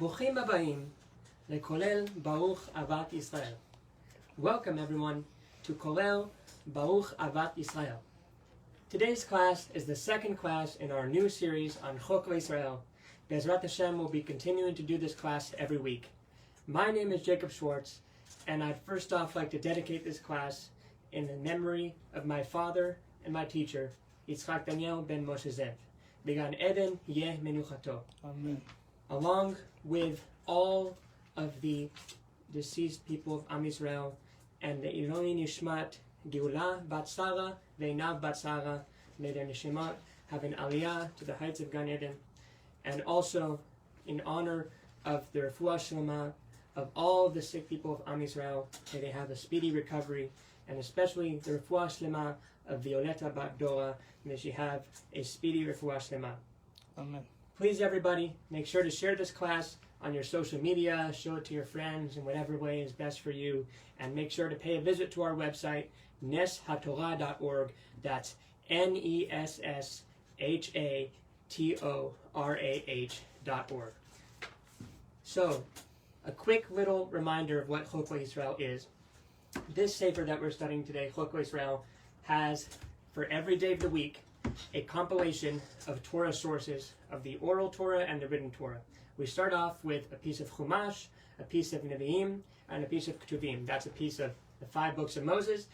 ברוכים הבאים לכולל Baruch A'Havat Israel. Welcome everyone to KOLLEL Baruch A'Havat Israel. Today's class is the second class in our new series on Chok Le'Israel. Be'ezrat Hashem will be continuing to do this class every week. My name is Jacob Schwartz, and I'd first off like to dedicate this class in the memory of my father and my teacher, Yitzchak Daniel ben Moshe Zev. Began Eden yeh menuchato. Amen. Along with all of the deceased people of Am Yisrael and the Iloni Nishmat, Violetta Bat Dorah, Ve'inav Bat Dorah, may their nishimat have an aliyah to the heights of Gan Eden, and also in honor of the Refuah Shelemah of all the sick people of Am Yisrael, may they have a speedy recovery, and especially the Refuah Shelemah of Violetta Bat Dorah, may she have a speedy Refuah Shelemah. Amen. Please everybody, make sure to share this class on your social media, show it to your friends in whatever way is best for you, and make sure to pay a visit to our website, neshatorah.org. That's neshatorah.org. So, a quick little reminder of what Chok Le'Israel is. This sefer that we're studying today, Chok Le'Israel, has, for every day of the week, a compilation of Torah sources, of the oral Torah and the written Torah. We start off with a piece of Chumash, a piece of Nevi'im, and a piece of Ketuvim. That's a piece of the 5 books of Moses,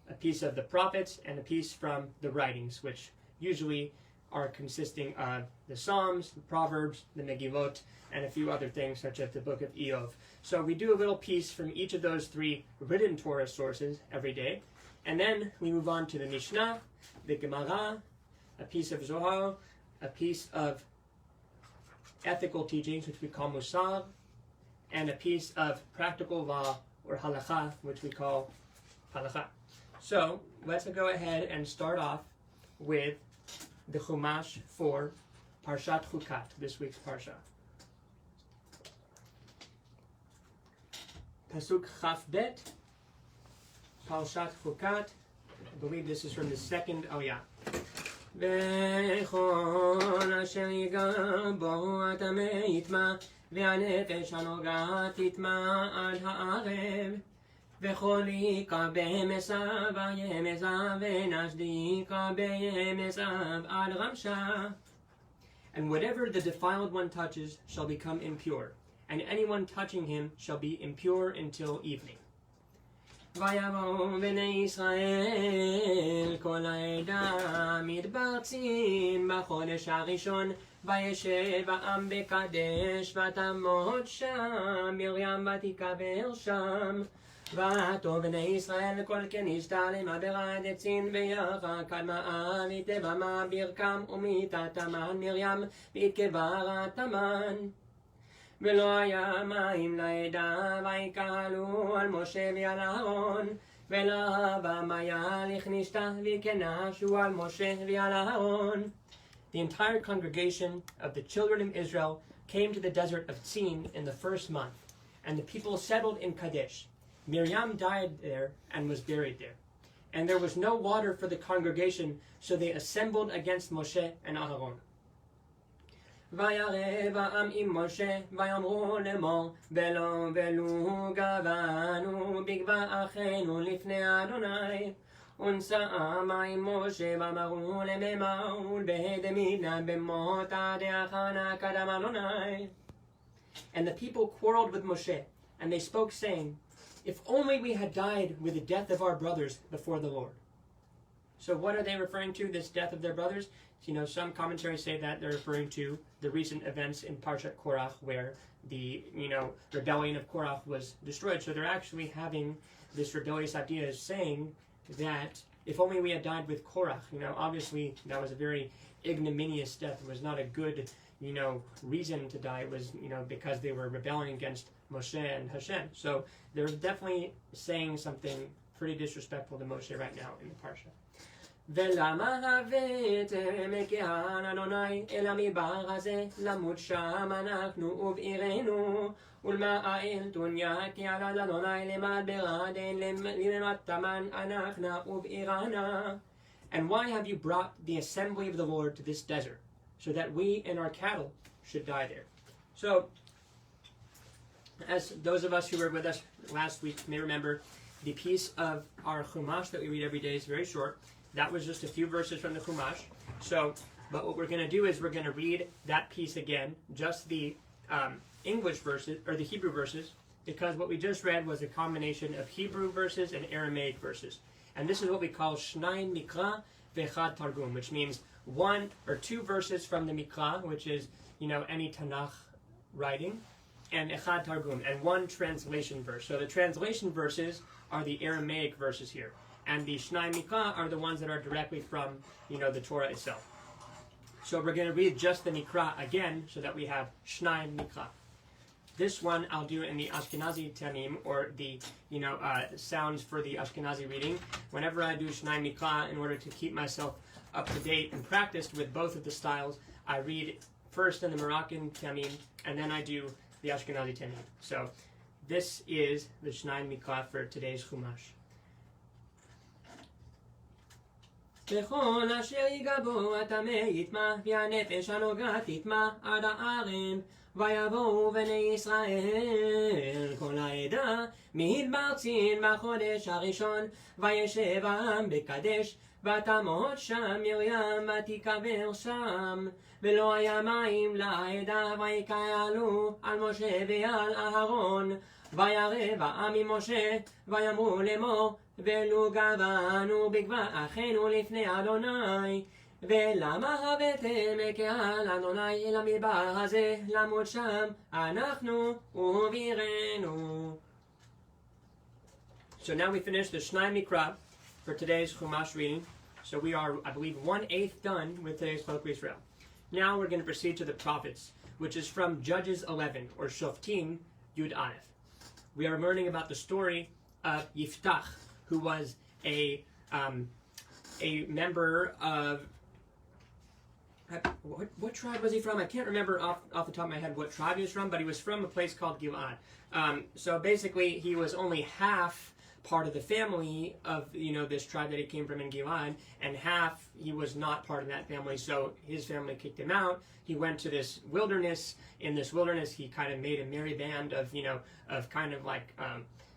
a piece of the prophets, and a piece from the writings, which usually are consisting of the Psalms, the Proverbs, the Megillot, and a few other things such as the book of Eov. So we do a little piece from each of those 3 written Torah sources every day, and then we move on to the Mishnah, the Gemara, a piece of Zohar, a piece of ethical teachings, which we call Musar, and a piece of practical law, or halakha, which we call halakha. So, let's go ahead and start off with the Chumash for Parshat CHUKAT, this week's Parsha. Pasuk Chaf Bet, Parshat CHUKAT. I believe this is from the second aliyah. וכל אשר ייגע בו הטמא יטמא, והנפש הנוגעת תטמא עד הערב, וכל יקבע מסב יהיה מסב, ונשדי יקבע מסב עד רמשה. And whatever the defiled one touches shall become impure, and anyone touching him shall be impure until evening. ויבואו בני ישראל כל העדה מתברצים בחודש הראשון, וישב העם בקדש ותמות שם, מרים ותיקבר שם. ועטו בני ישראל כל כניסתה למדרת עצין, ויחד קדמה ותבמה ברכם ומיתת תמן מרים והתקברה תמן. ולא היה מים לעדה, ויקהלו על משה ועל אהרון, ולהבם היה לכניסתה, וכנשו על משה ועל אהרון. The entire congregation of the children of Israel came to the desert of Tzin in the first month, and the people settled in Kadesh. Miriam died there and was buried there. And there was no water for the congregation, so they assembled against Moshe and Aaron. וירב העם עם משה, ויאמרו לאמור, ולא ולו גבנו בגבע אחינו לפני אדוני. ונשא מים משה ואמרו למימה ולבהדמינה במות עדי הכנה קדם אדוני. And the people quarreled with Moshe, and they spoke, saying, if only we had died with the death of our brothers before the Lord. So what are they referring to, this death of their brothers? You know, some commentaries say that they're referring to the recent events in Parshat Korach, where the, rebellion of Korach was destroyed. So they're actually having this rebellious idea, saying that if only we had died with Korach. Obviously that was a very ignominious death. It was not a good, reason to die. It was, because they were rebelling against Moshe and Hashem. So they're definitely saying something pretty disrespectful to Moshe right now in the Parsha. ולמה הבאתם כהן אדוני אל המדבר הזה, למות שם אנחנו ובעירנו, ולמעיל תוניה כי על אדוני למדבר דין למטמן אנחנו ובעירנה. And why have you brought the assembly of the Lord to this desert, so that we and our cattle should die there? So As those of us who were with us last week may remember, the piece of our Chumash that we read every day is very short. That was just a few verses from the Chumash. But what we're going to do is we're going to read that piece again, just the English verses, or the Hebrew verses, because what we just read was a combination of Hebrew verses and Aramaic verses. And this is what we call Shnai Mikra Vechad Targum, which means one or two verses from the Mikra, which is, any Tanakh writing, and Echad Targum, and one translation verse. So the translation verses are the Aramaic verses here. And the Shnai Mikra are the ones that are directly from, the Torah itself. So we're going to read just the Mikra again, so that we have Shnai Mikra. This one I'll do in the Ashkenazi Tamim, or the, sounds for the Ashkenazi reading. Whenever I do Shnai Mikra, in order to keep myself up to date and practiced with both of the styles, I read first in the Moroccan Tamim, and then I do the Ashkenazi Tamim. So this is the Shnai Mikra for today's Chumash. בכל אשר יגבו הטמא יטמא, והנפש הנוגעת תטמא עד הערב. ויבואו בני ישראל כל העדה מדבר צין בחודש הראשון, וישב העם בקדש, ותמות שם מרים ותיקבר שם. ולא היה מים לעדה, ויקהלו על משה ועל אהרון. וירא העם ממשה, ויאמרו לאמור, ולו גבנו בגבע אחינו לפני אדוני. ולמה הבאתם קהל אדוני אל המדבר הזה למות שם אנחנו ובירנו. So now we finish the Shnai Mikra for today's Chumash reading. So we are, I believe, 1/8 done with today's Chok Le'Israel. Now we're going to proceed to the prophets, which is from Judges 11, or Shoftim Yud Aleph. We are learning about the story of Yiftach, who was a member of, what tribe was he from? I can't remember off the top of my head what tribe he was from, but he was from a place called Gilad. So basically, he was only half part of the family of this tribe that he came from in Gilad, and half he was not part of that family. So his family kicked him out. He went to this wilderness. In this wilderness, he kind of made a merry band of kind of like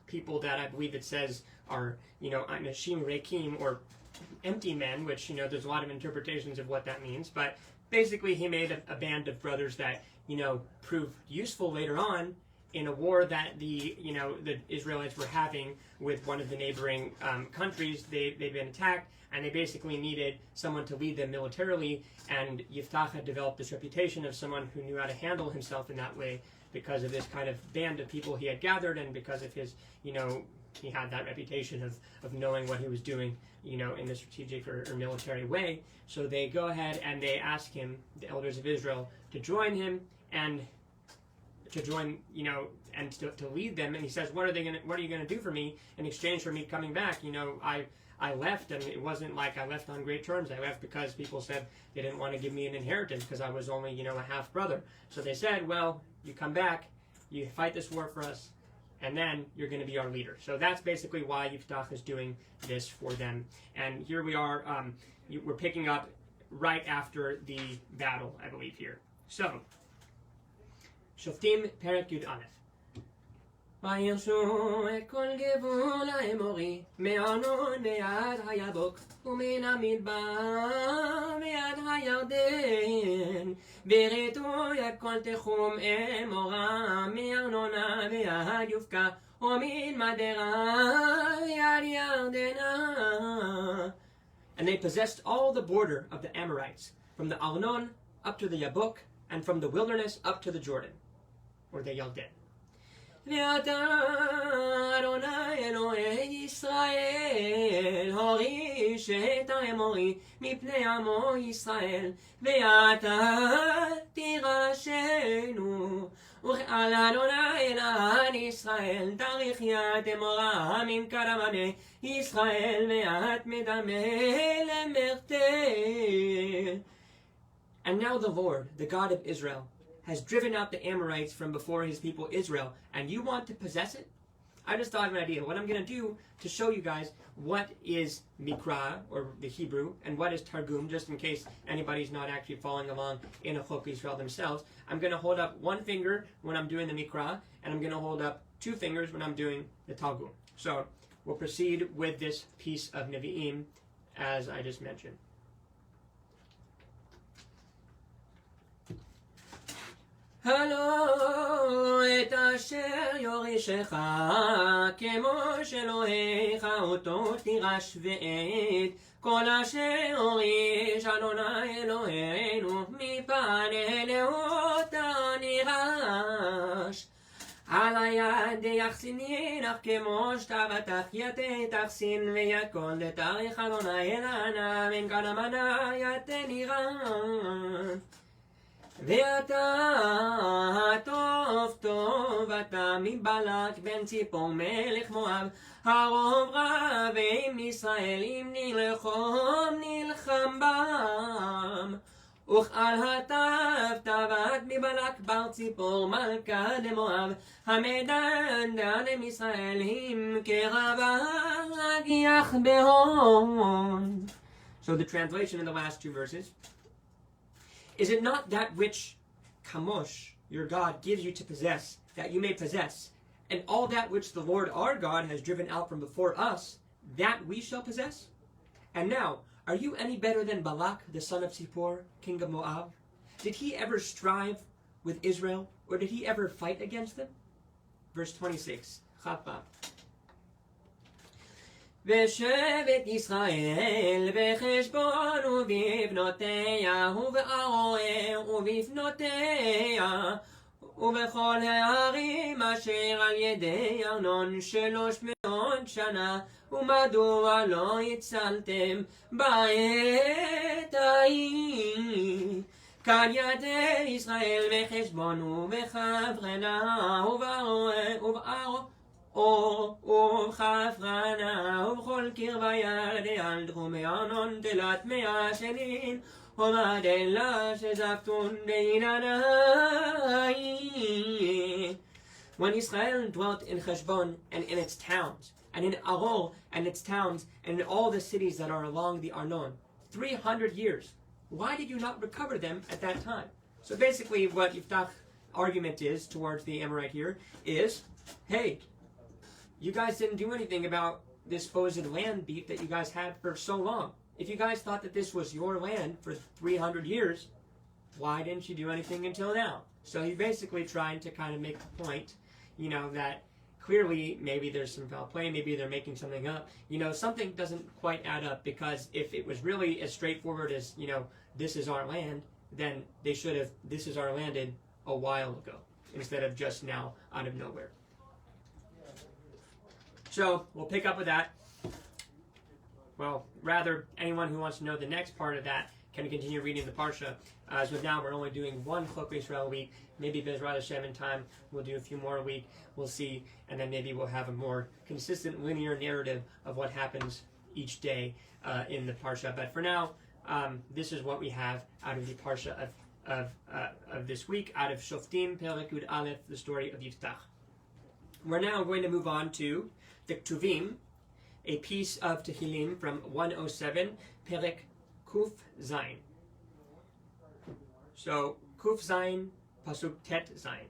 people that I believe it says are Anashim Rekim, or empty men, which there's a lot of interpretations of what that means. But basically, he made a band of brothers that proved useful later on in a war that the Israelites were having with one of the neighboring countries. They'd been attacked, and they basically needed someone to lead them militarily. And Yiftach had developed this reputation of someone who knew how to handle himself in that way because of this kind of band of people he had gathered, and because of his, he had that reputation of knowing what he was doing, in a strategic or military way. So they go ahead and they ask him, the elders of Israel, to join him and to join, and to lead them. And he says, what are you going to do for me in exchange for me coming back? I left, and it wasn't like I left on great terms. I left because people said they didn't want to give me an inheritance because I was only, a half brother. So they said, well, you come back, you fight this war for us, and then you're going to be our leader. So that's basically why Yiftach is doing this for them. And here we are, we're picking up right after the battle, I believe, here. So, Shoftim Perek Yud Aleph. וירשו את כל גבול האמורי, מארנון ועד היבוק, ומן המדבר ועד הירדן, וריתו את כל תחום אמורה, מארנונה ועד יופקה, ומן מדרה ועד ירדנה. And they possessed all the border of the Amorites, from the Arnon up to the Yabok, and from the wilderness up to the Jordan, or the Yarden. ואתה אדוני אלוהי ישראל, הוריש את האמורי מפני עמו ישראל, ואתה תירשנו. וכאל אדוני אלוהי ישראל, תאריך יד אמורה מן קרבני ישראל, ואת מדמה למחתה. And now the Lord, the God of Israel, has driven out the Amorites from before his people Israel, and you want to possess it? I just thought of an idea. What I'm going to do to show you guys what is Mikra, or the Hebrew, and what is Targum, just in case anybody's not actually following along in a Chok Le'Israel themselves, I'm going to hold up one finger when I'm doing the Mikra, and I'm going to hold up two fingers when I'm doing the Targum. So we'll proceed with this piece of Nevi'im, as I just mentioned. הלא את אשר יורישך כמו שאלוהיך אותו תירש ואת כל אשר הוריש אדוני אלוהינו מפנינו אותה נירש על היד יחסינינך כמו שתבתך יתה תחסין ויקול לתאריך אדוני אלנה מן קדמנה יתה נירש ואתה טוב טוב אתה מבלק בן ציפור מלך מואב הרוב רב עם ישראל אם נלחם בם וכאל הטב טבת מבלק בר ציפור מלכה דמואב המדנדן עם ישראל אם קרבה הגיח בהון. So the translation in the last two verses: is it not that which Kamosh, your God, gives you to possess, that you may possess, and all that which the Lord our God has driven out from before us, that we shall possess? And now, are you any better than Balak, the son of Zippor, king of Moab? Did he ever strive with Israel, or did he ever fight against them? Verse 26, Chapa. ושבט ישראל בחשבון ובבנותיה ובערועיה ובפנותיה ובכל הערים אשר על ידי ארנון 300 שנה ומדוע לא הצלתם בעת ההיא כאן ידי ישראל בחשבון ובחברנה ובערועיה ובחפרנה ובכל קרבה ירדי על דרומי ארנון תלת 100 שנים ומדלה שזפתון בעינני. When Israel dwelt in Heshbon and in its towns, and in Aror and its towns, and in all the cities that are along the Arnon, 300 years, why did you not recover them at that time? So basically what Yiftach's argument is towards the Amorite here is, hey, you guys didn't do anything about this supposed land beef that you guys had for so long. If you guys thought that this was your land for 300 years, why didn't you do anything until now? So he's basically trying to kind of make the point, you know, that clearly maybe there's some foul play, maybe they're making something up. You know, something doesn't quite add up, because if it was really as straightforward as, you know, this is our land, then they should have this is our landed a while ago, instead of just now out of nowhere. So we'll pick up with that. Well, rather, anyone who wants to know the next part of that can continue reading the Parsha. As with now, we're only doing one Chok Le'Israel a week. Maybe Bezrat Hashem in time, we'll do a few more a week. We'll see. And then maybe we'll have a more consistent linear narrative of what happens each day in the Parsha. But for now, this is what we have out of the Parsha of this week, out of Shoftim, Perek Yud Aleph, the story of Yiftach. We're now going to move on to the Ktuvim, a piece of Tehillim from 107, Perek Kuf Zayin. So, Kuf Zayin, Pasuk Tet Zayin.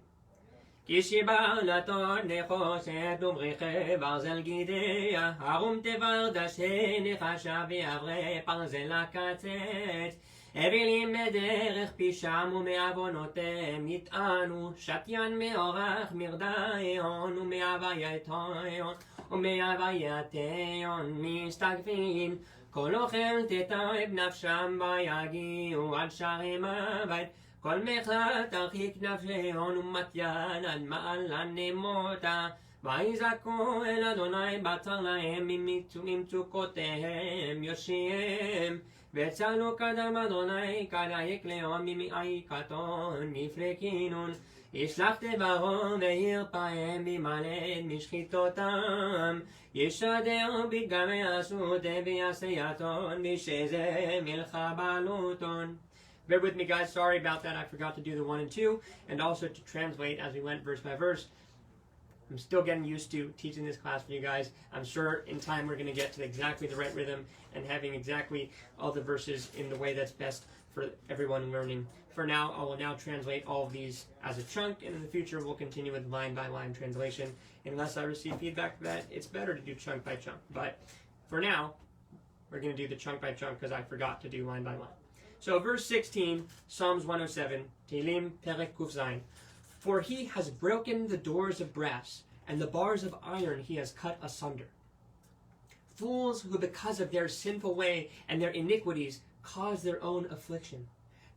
כשבא לתור נחושת וברכי ברזל גידיה, הרום תבר דשא נחשה ואברי ברזל לקצץ. אבילים בדרך פישם ומעוונותיהם יטענו, שתיין מאורח מרדאיון ומהווייתיון ומהווייתיון מסתגפין. כל אוכל תתעב נפשם ויגיעו עד שערי מוות. כל מחלת תרחיק נפשיון ומתיין עד מעלן נמותה. ויזעקו אל אדוני בצר להם ממצוקותיהם יושיעם. וצלו קדם אדוני כדאיק לאום ממעי קטון מפלקינון. ישלח דברו וירפאם במלט משחיתותם. ישדר בגמי עשות ויעשה יתון בשזה מלכה בלוטון. Bear with me, guys. Sorry about that. I forgot to do the 1 and 2, and also to translate as we went verse by verse. I'm still getting used to teaching this class for you guys. I'm sure in time we're going to get to exactly the right rhythm and having exactly all the verses in the way that's best for everyone learning. For now, I will now translate all of these as a chunk, and in the future we'll continue with line-by-line translation unless I receive feedback that it's better to do chunk by chunk. But for now, we're going to do the chunk by chunk because I forgot to do line by line. So verse 16, Psalms 107, Tehillim Perek Kuf Zayin. For he has broken the doors of brass, and the bars of iron he has cut asunder. Fools who because of their sinful way and their iniquities cause their own affliction.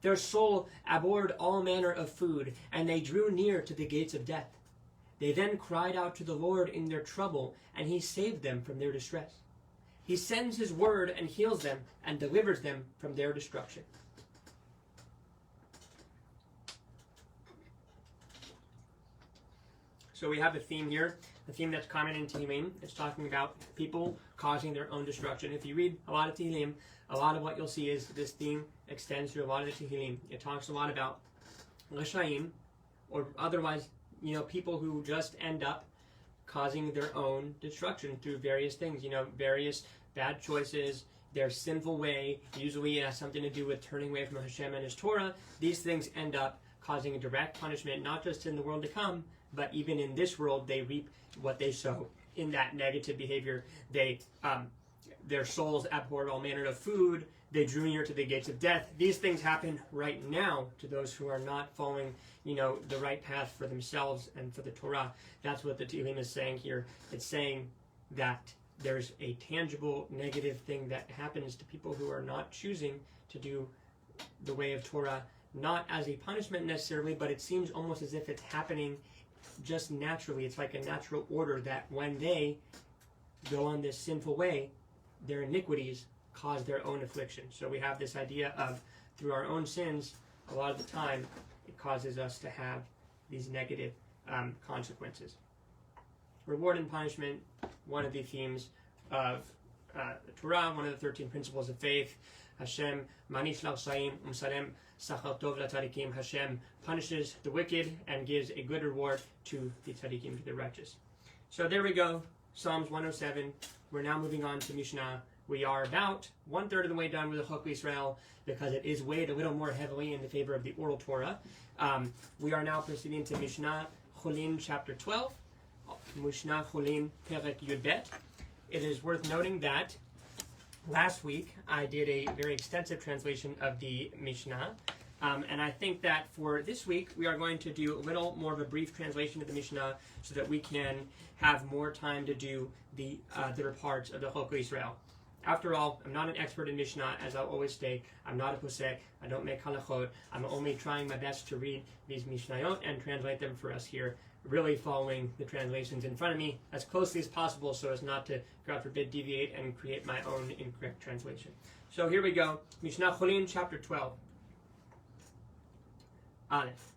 Their soul abhorred all manner of food, and they drew near to the gates of death. They then cried out to the Lord in their trouble, and he saved them from their distress. He sends his word and heals them and delivers them from their destruction. So we have a theme here, the theme that's common in Tehillim. It's talking about people causing their own destruction. If you read a lot of Tehillim, a lot of what you'll see is this theme extends through a lot of the Tehillim. It talks a lot about Rashayim, or otherwise, people who just end up causing their own destruction through various things, various bad choices, their sinful way. Usually it has something to do with turning away from Hashem and His Torah. These things end up causing a direct punishment, not just in the world to come, but even in this world. They reap what they sow in that negative behavior. Their souls abhorred all manner of food. They drew near to the gates of death. These things happen right now to those who are not following, the right path for themselves and for the Torah. That's what the Tehillim is saying here. It's saying that there's a tangible negative thing that happens to people who are not choosing to do the way of Torah, not as a punishment necessarily, but it seems almost as if it's happening just naturally. It's like a natural order that when they go on this sinful way, their iniquities cause their own affliction. So we have this idea of, through our own sins, a lot of the time, it causes us to have these negative consequences. Reward and punishment, one of the themes of the Torah, one of the 13 principles of faith. Hashem manish l'chaim umsalem sachar tov l'tzadikim. Hashem punishes the wicked and gives a good reward to the tzadikim, to the righteous. So there we go, Psalms 107. We're now moving on to Mishnah. We are about 1/3 of the way done with the Chok Le'Israel because it is weighed a little more heavily in the favor of the oral Torah. We are now proceeding to Mishnah Chulin chapter 12. Mishnah Chulin Perek Yudbet. It is worth noting that last week I did a very extensive translation of the Mishnah, and I think that for this week we are going to do a little more of a brief translation of the Mishnah so that we can have more time to do the other parts of the Chok Le'Israel. After all, I'm not an expert in Mishnah, as I'll always state. I'm not a posek. I don't make halachot. I'm only trying my best to read these Mishnayot and translate them for us here, really following the translations in front of me as closely as possible so as not to, God forbid, deviate and create my own incorrect translation. So here we go. Mishnah Chulin, chapter 12. Aleph.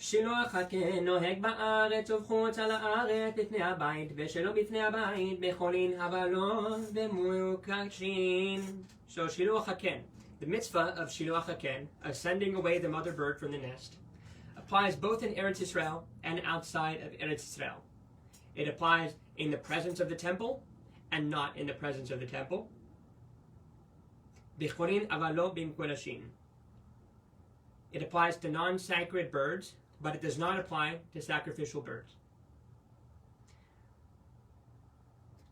שילוח הקן נוהג בארץ ובחוץ על הארץ לפני הבית ושלא בפני הבית בחולין הבלו ומוקשים. So שילוח הקן, the mitzvah of שילוח הקן, of sending away the mother bird from the nest, applies both in Eretz Israel and outside of Eretz Israel. It applies in the presence of the temple and not in the presence of the temple. בחולין הבלו במקודשים. It applies to non-sacred birds, but it does not apply to sacrificial birds.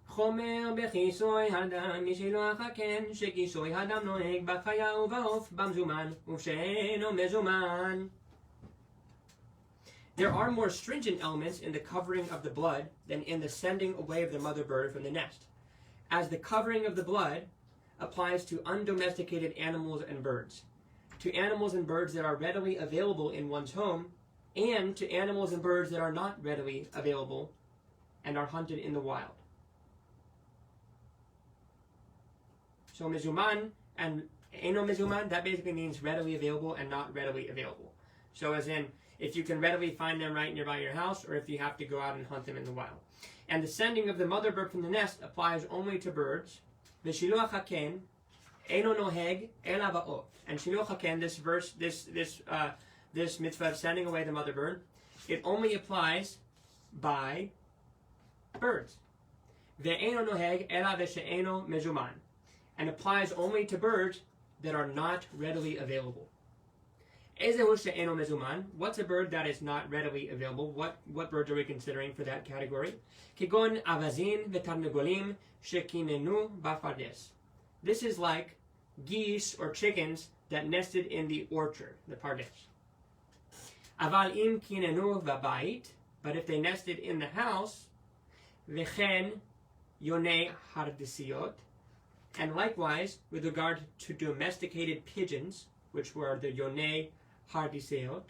חומר בכיסוי הדם משילוח הקן שכיסוי הדם נוהג בחיה ובעוף במזומן ובשאינו מזומן. There are more stringent elements in the covering of the blood than in the sending away of the mother bird from the nest, as the covering of the blood applies to undomesticated animals and birds, to animals and birds that are readily available in one's home, and to animals and birds that are not readily available and are hunted in the wild. So mezuman and eno mezuman, that basically means readily available and not readily available. So as in, if you can readily find them right nearby your house, or if you have to go out and hunt them in the wild. And the sending of the mother bird from the nest applies only to birds. V'shiluach haken eno noheg ela ba'ot. And shiluach haken, this verse, this mitzvah of sending away the mother bird, it only applies by birds. Ve'eno noheg ela ve'she'eno mezuman, and applies only to birds that are not readily available. Ezehu she'eno mezuman, what's a bird that is not readily available? What birds are we considering for that category? Kigon avazin ve'tarnegolim shekinenu ba'fardes. This is like geese or chickens that nested in the orchard, the pardes. Aval im kinenu v'bayit, but if they nested in the house, vechen yonei hardesiot, and likewise with regard to domesticated pigeons, which were the yonei hardesiot,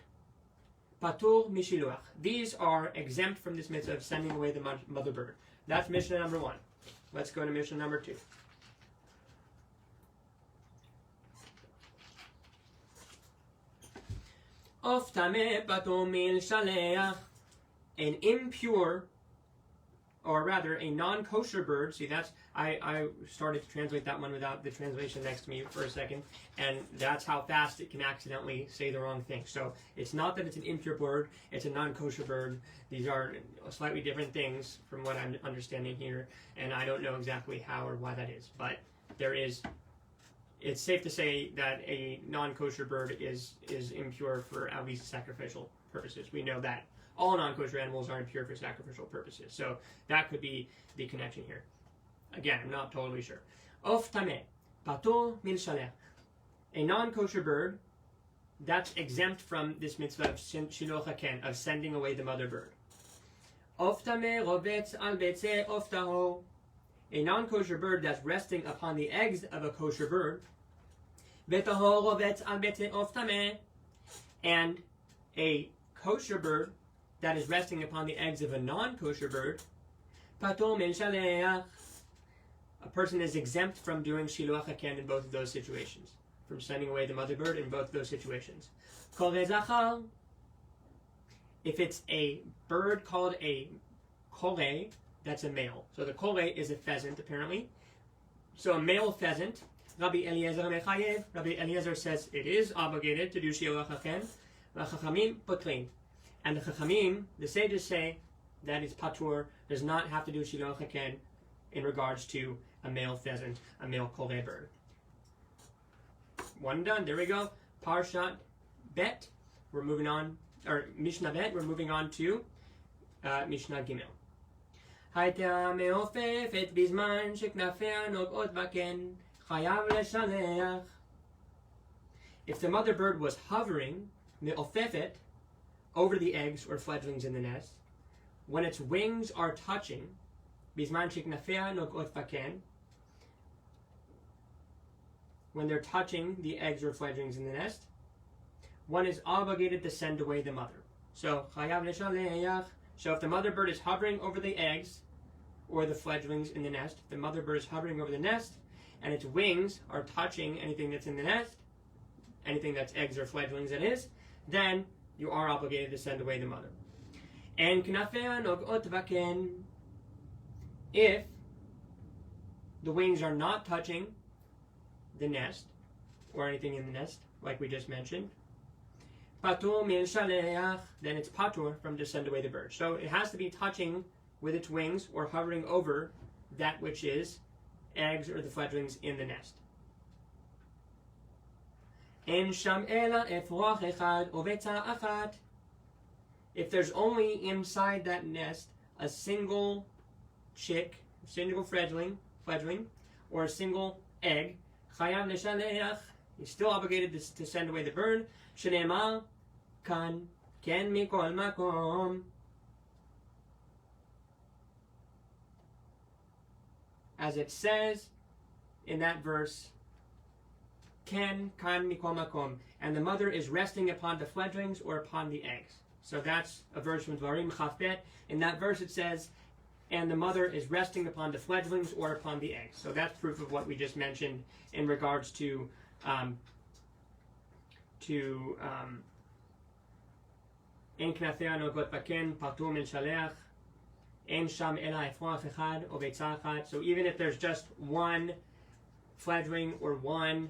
patur mishiluach. These are exempt from this mitzvah of sending away the mother bird. That's Mishnah number 1. Let's go to Mishnah number 2. Of tameh patur mil shaleach, an impure, or rather a non-kosher bird. See, that's I started to translate that one without the translation next to me for a second, and that's how fast it can accidentally say the wrong thing. So it's not that it's an impure bird, it's a non-kosher bird. These are slightly different things from what I'm understanding here, and I don't know exactly how or why that is, but it's safe to say that a non-kosher bird is impure for at least sacrificial purposes. We know that all non-kosher animals are impure for sacrificial purposes. So that could be the connection here. Again, I'm not totally sure. Of tameh, patur mil shalech. A non-kosher bird that's exempt from this mitzvah of shiloh haken, of sending away the mother bird. Of tameh rovetz al betzeh of taho. A non-kosher bird that's resting upon the eggs of a kosher bird. Betaho rovetz al betzeh of tameh. And a kosher bird that is resting upon the eggs of a non-kosher bird, patur mil shaleach. A person is exempt from doing shiluach haken in both of those situations, from sending away the mother bird in both of those situations. Kol zachar, if it's a bird called a kollel, that's a male. So the kollel is a pheasant, apparently. So a male pheasant, Rabbi Eliezer mechayev. Rabbi Eliezer says it is obligated to do shiluach haken. V'chachamim potrin. And the Chachamim, the sages, say that it's patur, does not have to do shiluach haken in regards to a male pheasant, a male kollel bird. One done. There we go. Parshat Bet. We're moving on, or Mishnah Bet. We're moving on to Mishnah Gimel. Hayta me'ofefet bizman sheknafea nog'ot baken chayav leshalech. If the mother bird was hovering, me'ofefet, over the eggs or fledglings in the nest, when its wings are touching, bizman sheknafea nog'ot baken, when they're touching the eggs or fledglings in the nest, one is obligated to send away the mother. So, chayav leshalech. So if the mother bird is hovering over the eggs or the fledglings in the nest, the mother bird is hovering over the nest, and its wings are touching anything that's in the nest, anything that's eggs or fledglings that is, then you are obligated to send away the mother. And knafea nog'ot baken, if the wings are not touching the nest or anything in the nest, like we just mentioned, patur mil shaleach, then it's patur from to send away the bird. So it has to be touching with its wings or hovering over that which is eggs or the fledglings in the nest. En sham ela efroach echad uvetza achat. If there's only inside that nest a single chick, single fledgling, or a single egg, chayav leshalech, he's still obligated to send away the bird. Shenemar kan ken mikol makom. As it says in that verse, ken kan mikol makom, and the mother is resting upon the fledglings or upon the eggs. So that's a verse from Dvarim Chafbet. In that verse it says, and the mother is resting upon the fledglings or upon the eggs. So that's proof of what we just mentioned in regards to en knafea nogot baken patur min shaleach en sham ela efroach echad o beitza achat. So even if there's just one fledgling or one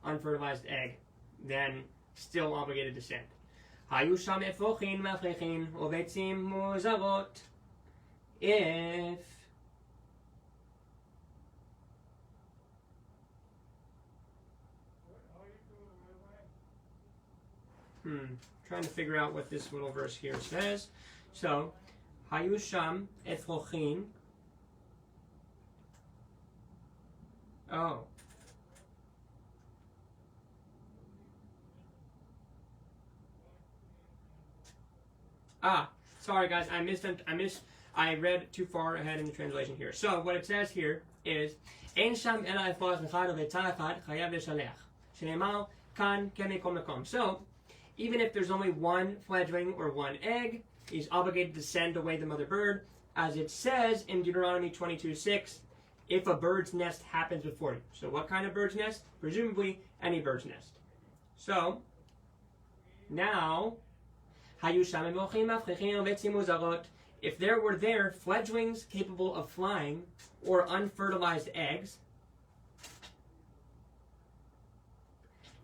unfertilized egg, then still obligated to send. היו שם אפרוחים מפריחים וביצים מוזרות. If trying to figure out what this little verse here says. So, היו שם אפרוחים. Oh. Sorry guys, I read too far ahead in the translation here. So what it says here is אין שם אלא אפרוח אחד וביצה אחד חייב לשלח. שנאמר כאן כמקום מקום. So even if there's only one fledgling or one egg, he's obligated to send away the mother bird, as it says in Deuteronomy 22:6, if a bird's nest happens before you. So what kind of bird's nest? Presumably any bird's nest. So now if there were fledglings capable of flying or unfertilized eggs,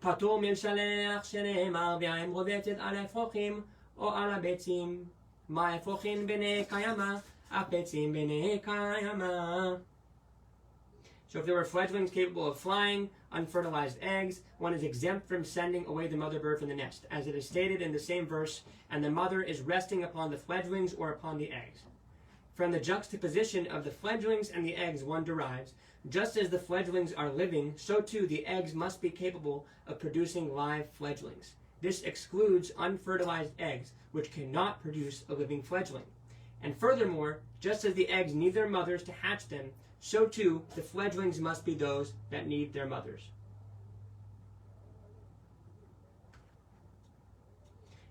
פטור משלח שנאמר והאם רובצת על האפרוחים או על הביצים. מה האפרוחים בני קיימא, הביצים בני קיימא. So if there were fledglings capable of flying, unfertilized eggs, one is exempt from sending away the mother bird from the nest, as it is stated in the same verse, and the mother is resting upon the fledglings or upon the eggs. From the juxtaposition of the fledglings and the eggs one derives, just as the fledglings are living, so too the eggs must be capable of producing live fledglings. This excludes unfertilized eggs, which cannot produce a living fledgling. And furthermore, just as the eggs need their mothers to hatch them, so too the fledglings must be those that need their mothers.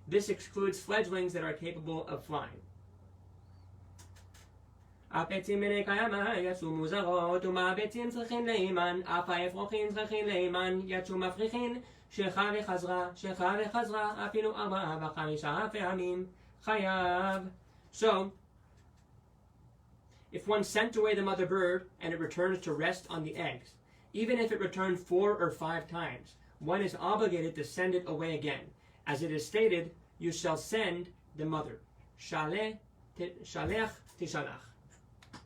This excludes fledglings that are capable of flying. הביצים בני קיימא יצאו מוזרות, ומהביצים צריכים לאימן, אף האפרוחים צריכים לאימן, יצאו מפריחין, שלחה וחזרה, אפילו 4 ו5 פעמים, חייב. So, if one sent away the mother bird and it returns to rest on the eggs, even if it returned 4 or 5 times, one is obligated to send it away again. As it is stated, you shall send the mother. Shalech tishalach.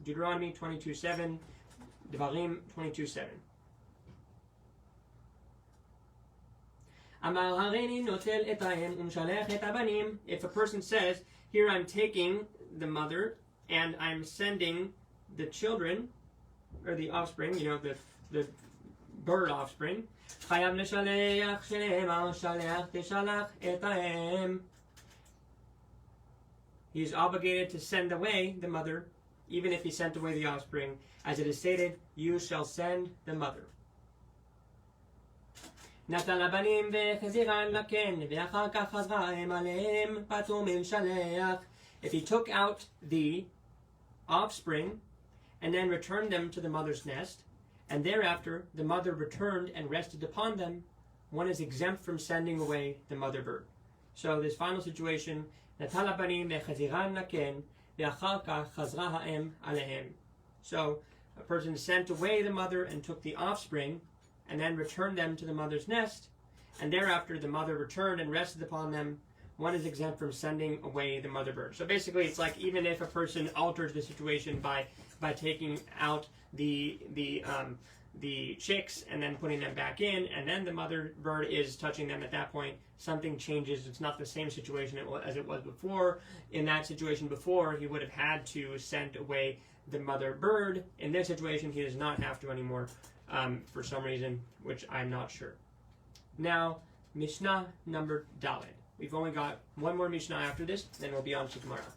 Deuteronomy 22:7, Devarim 22:7. אמר הריני נוטל את האם ומשלח את הבנים. If a person says, here I'm taking the mother and I'm sending the children, or the offspring, the bird offspring, חייב לשלח שנאמר שלח תשלח את האם. He is obligated to send away the mother, even if he sent away the offspring, as it is stated, you shall send the mother. נתן לבנים וחזירן לקן, ואחר כך חזרה האם עליהם, פטור משלח. If he took out the offspring and then returned them to the mother's nest, and thereafter the mother returned and rested upon them, one is exempt from sending away the mother bird. So this final situation, נתן לבנים וחזירן לקן, ואחר כך חזרה האם עליהם. So a person sent away the mother and took the offspring, and then returned them to the mother's nest, and thereafter the mother returned and rested upon them, one is exempt from sending away the mother bird. So basically it's like even if a person alters the situation by taking out the chicks and then putting them back in, and then the mother bird is touching them at that point, something changes. It's not the same situation as it was before. In that situation before, he would have had to send away the mother bird. In this situation, he does not have to anymore, for some reason, which I'm not sure. Now, Mishnah number Daled. We've only got one more Mishnah after this, then we'll be on to tomorrow.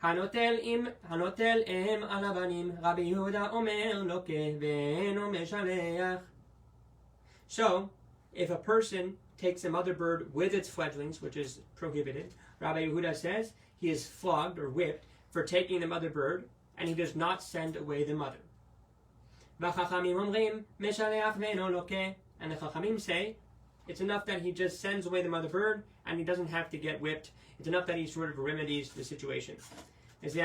הנוטל אם על הבנים, רבי יהודה אומר לוקה ואינו משלח. So, if a person takes a mother bird with its fledglings, which is prohibited, Rabbi Yehuda says he is flogged or whipped for taking the mother bird, and he does not send away the mother. והחכמים אומרים משלח ואינו לוקה, and the Chachamim say it's enough that he just sends away the mother bird and he doesn't have to get whipped. It's enough that he sort of remedies the situation. This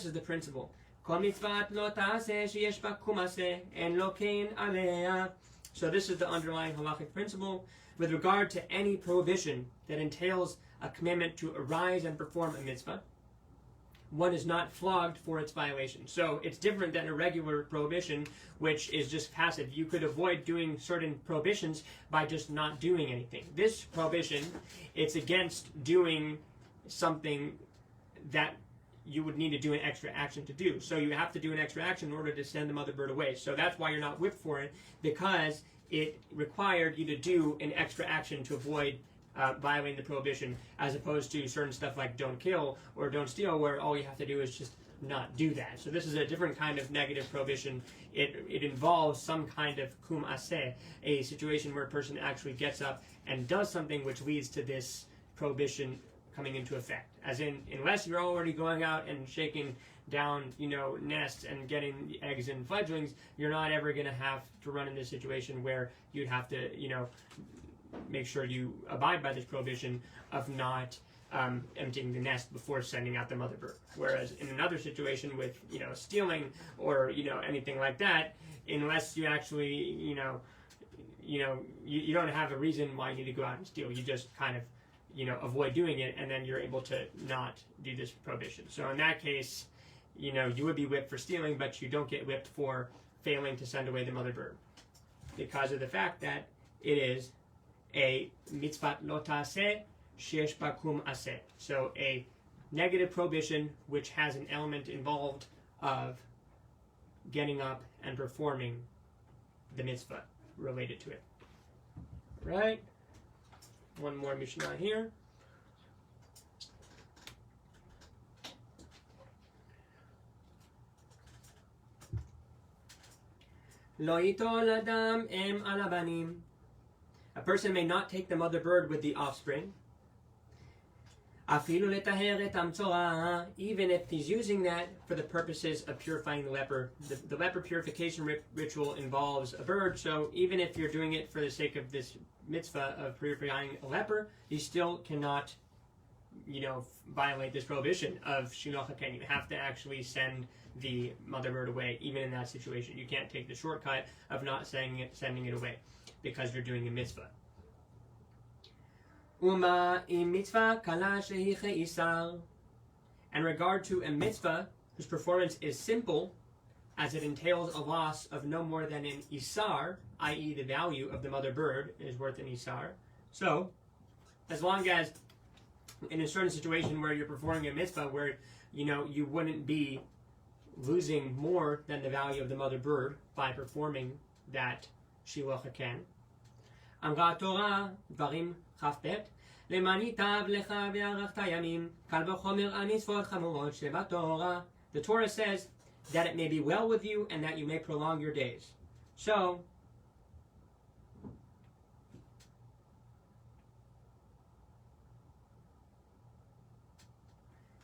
is the principle. So this is the underlying halachic principle. with regard to any prohibition that entails a commandment to arise and perform a mitzvah, one is not flogged for its violation. So it's different than a regular prohibition, which is just passive. You could avoid doing certain prohibitions by just not doing anything. This prohibition, it's against doing something that you would need to do an extra action to do. So you have to do an extra action in order to send the mother bird away. So that's why you're not whipped for it, because it required you to do an extra action to avoid violating the prohibition, as opposed to certain stuff like don't kill or don't steal, where all you have to do is just not do that. So this is a different kind of negative prohibition. It involves some kind of kum aseh, a situation where a person actually gets up and does something which leads to this prohibition coming into effect. As in, unless you're already going out and shaking down, nests and getting eggs and fledglings, you're not ever going to have to run in this situation where you'd have to, make sure you abide by this prohibition of not emptying the nest before sending out the mother bird. Whereas in another situation with, stealing or, anything like that, unless you actually, you don't have a reason why you need to go out and steal. You just kind of, avoid doing it, and then you're able to not do this prohibition. So in that case, you would be whipped for stealing, but you don't get whipped for failing to send away the mother bird, because of the fact that it is a mitzvah lo ta'aseh sheyesh ba kum aseh. So a negative prohibition which has an element involved of getting up and performing the mitzvah related to it. Right? One more Mishnah here. Lo yitol adam em al habanim. A person may not take the mother bird with the offspring. Afilu letaher et hamtzorah, even if he's using that for the purposes of purifying the leper. The leper purification ritual involves a bird, so even if you're doing it for the sake of this mitzvah of purifying a leper, you still cannot, violate this prohibition of shiloh haken. You have to actually send the mother bird away, even in that situation. You can't take the shortcut of not sending it away, because you're doing a mitzvah. Uma im mitzvah kala shehi che'isar. In regard to a mitzvah whose performance is simple, as it entails a loss of no more than an isar, i.e. the value of the mother bird is worth an isar. So, as long as in a certain situation where you're performing a mitzvah where you wouldn't be losing more than the value of the mother bird by performing that shiloh haken. אמרה התורה דברים כ"ב למען ייטב לך וארכת ימים קל וחומר על מצוות חמורות שבתורה. The Torah says that it may be well with you and that you may prolong your days. So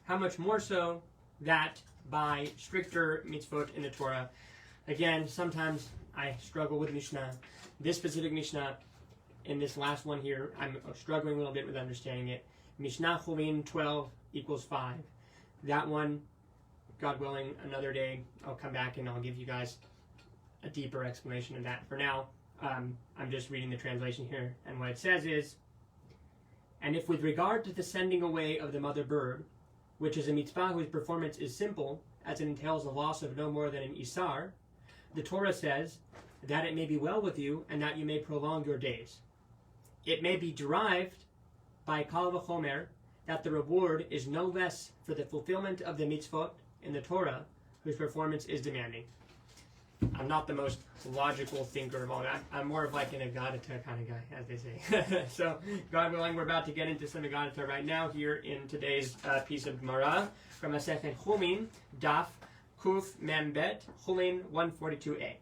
how much more so that by stricter mitzvot in the Torah. Again, sometimes I struggle with Mishnah. This specific Mishnah, in this last one here, I'm struggling a little bit with understanding it. Mishnah Cholin 12 equals 5. That one, God willing, another day I'll come back and I'll give you guys a deeper explanation of that. For now, I'm just reading the translation here, and what it says is, and if with regard to the sending away of the mother bird, which is a mitzvah whose performance is simple, as it entails a loss of no more than an isar, the Torah says that it may be well with you and that you may prolong your days. It may be derived by kal v'chomer that the reward is no less for the fulfillment of the mitzvot in the Torah whose performance is demanding. I'm not the most logical thinker of all that. I'm more of like an agadata kind of guy, as they say. So, God willing, we're about to get into some agadata right now here in today's piece of Gemara from Masechet Chulin, Daf Kuf Mem Bet, Chulin 142a.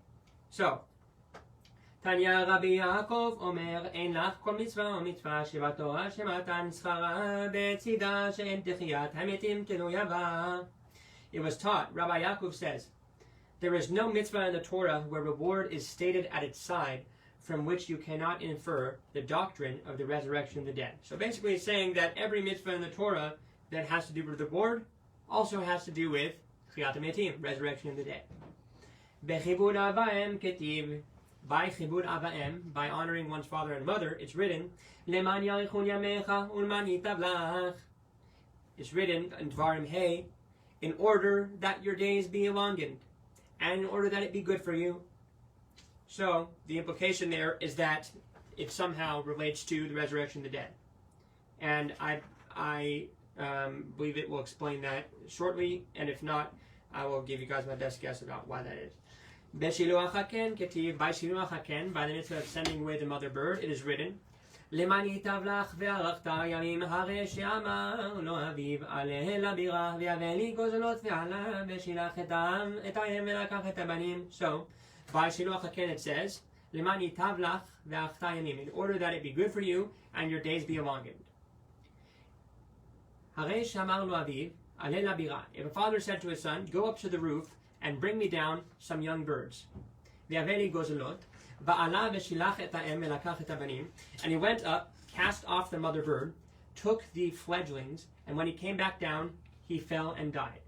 So, Tanya Rabbi Yaakov Omer, Ein lach kol mitzvah o mitzvah shebatora shematan schara betzida she'en techiyat hametim teluya ba. It was taught, Rabbi Yaakov says, there is no mitzvah in the Torah where reward is stated at its side from which you cannot infer the doctrine of the resurrection of the dead. So basically it's saying that every mitzvah in the Torah that has to do with the reward also has to do with chiyat hametim, resurrection of the dead. Bechibud avaim ketiv. by chibud avaim, by honoring one's father and mother, it's written, Leman yarichun yamecha ulman yitav lach. It's written in Dvarim Hey, in order that your days be elongated, and in order that it be good for you. So, the implication there is that it somehow relates to the resurrection of the dead. And I believe it will explain that shortly, and if not, I will give you guys my best guess about why that is. Beshiluach haken ketiv, by shiluach haken, by the mitzvah of sending away the mother bird, it is written, למען ייטב לך והלכת ימים הרי שאמר לו אביו עלה לבירה ויבא לי גוזלות ועלה ושילח את האם ולקח את הבנים. So, by שילוח הקן it says, למען ייטב לך והלכת ימים, in order that it be good for you and your days be elongated. הרי שאמר לו אביו עלה לבירה. If a father said to his son, go up to the roof and bring me down some young birds. ויבא לי גוזלות. And he went up, cast off the mother bird, took the fledglings, and when he came back down, he fell and died.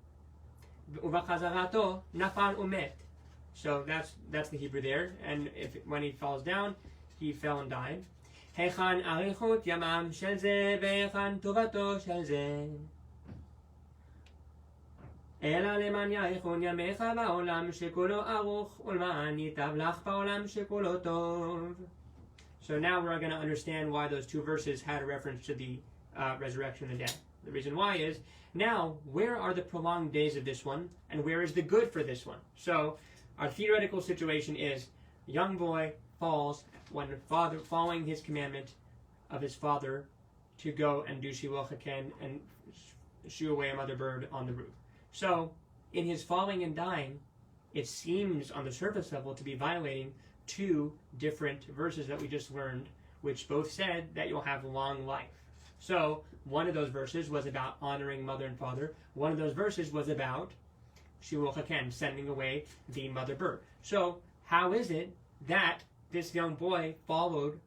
So that's the Hebrew there, and when he falls down, he fell and died. אלא למען יאריכון ימיך בעולם שכולו ארוך ולמען ייטב לך בעולם שכולו טוב. So now we're going to understand why those two verses had a reference to the resurrection of the dead. The reason why is, now, where are the prolonged days of this one, and where is the good for this one? So, our theoretical situation is, a young boy falls when the father, following his commandment of his father to go and do shiluach haken and shoo away a mother bird on the roof. So, in his falling and dying, it seems on the surface level to be violating two different verses that we just learned, which both said that you'll have long life. So, one of those verses was about honoring mother and father. One of those verses was about shiluach haken, sending away the mother bird. So, how is it that this young boy followed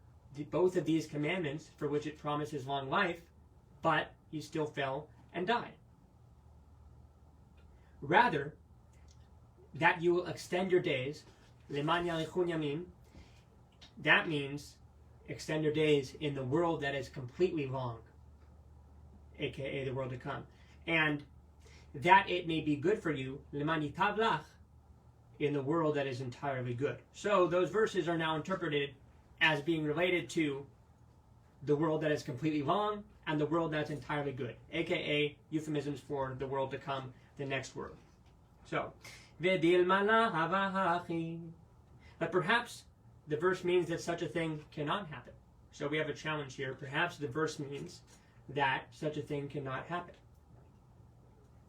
both of these commandments for which it promises long life, but he still fell and died? Rather, that you will extend your days, leman yarichun yamim, that means extend your days in the world that is completely long, aka the world to come, and that it may be good for you, leman yitav lach, in the world that is entirely good. So those verses are now interpreted as being related to the world that is completely long and the world that's entirely good, aka euphemisms for the world to come, the next world. So, but perhaps the verse means that such a thing cannot happen. So we have a challenge here. Perhaps the verse means that such a thing cannot happen.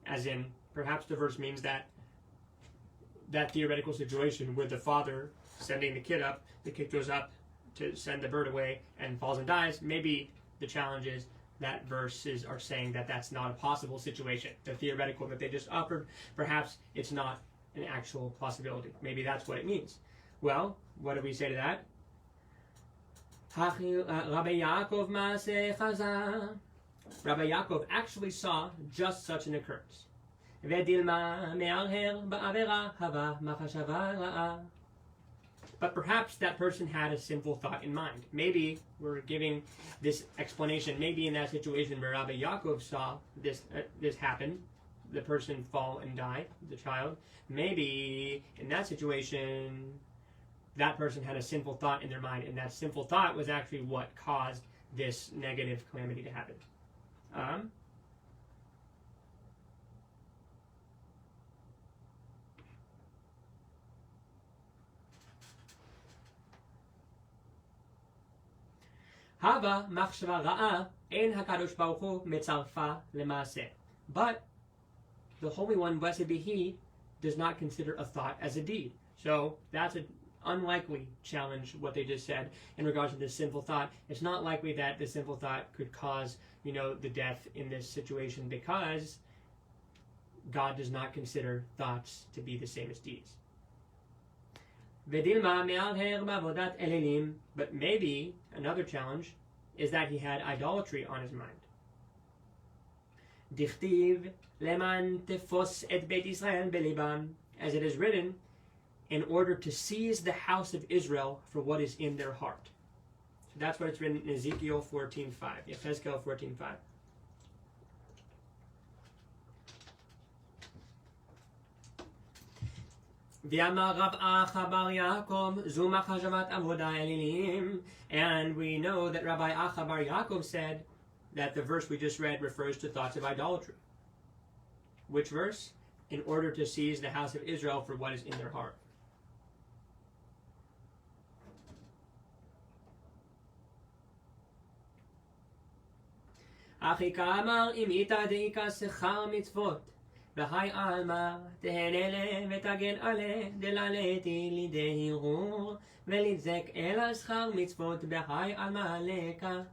As in, perhaps the verse means that that theoretical situation where the father sending the kid up, the kid goes up to send the bird away and falls and dies, maybe the challenge is that verses are saying that that's not a possible situation. The theoretical that they just offered, perhaps it's not an actual possibility. Maybe that's what it means. Well, what do we say to that? Rabbi Yaakov actually saw just such an occurrence. But perhaps that person had a sinful thought in mind. Maybe we're giving this explanation. Maybe in that situation where Rabbi Yaakov saw this happen, the person fall and die, the child. Maybe in that situation, that person had a sinful thought in their mind, and that sinful thought was actually what caused this negative calamity to happen. Hava machshava ra'a ein hakadosh baruch hu metzarfa lemaaseh. But the Holy One, blessed be He, does not consider a thought as a deed. So that's an unlikely challenge, what they just said, in regards to this sinful thought. It's not likely that the sinful thought could cause, the death in this situation, because God does not consider thoughts to be the same as deeds. But maybe another challenge is that he had idolatry on his mind. Dichtiv leman tefos et Beit Israel belibam, as it is written, in order to seize the house of Israel for what is in their heart. So that's what it's written in Ezekiel 14:5, Yechezkel 14:5. And we know that Rabbi Acha Bar Yaakov said that the verse we just read refers to thoughts of idolatry. Which verse? In order to seize the house of Israel for what is in their heart. אחי כאמר אם איתה דאיקה שכר מצוות והי עלמא תהנה לה ותגן עלה דללתי לידי הרהור ולדזק אל שכר מצוות בהי עלמא לקה.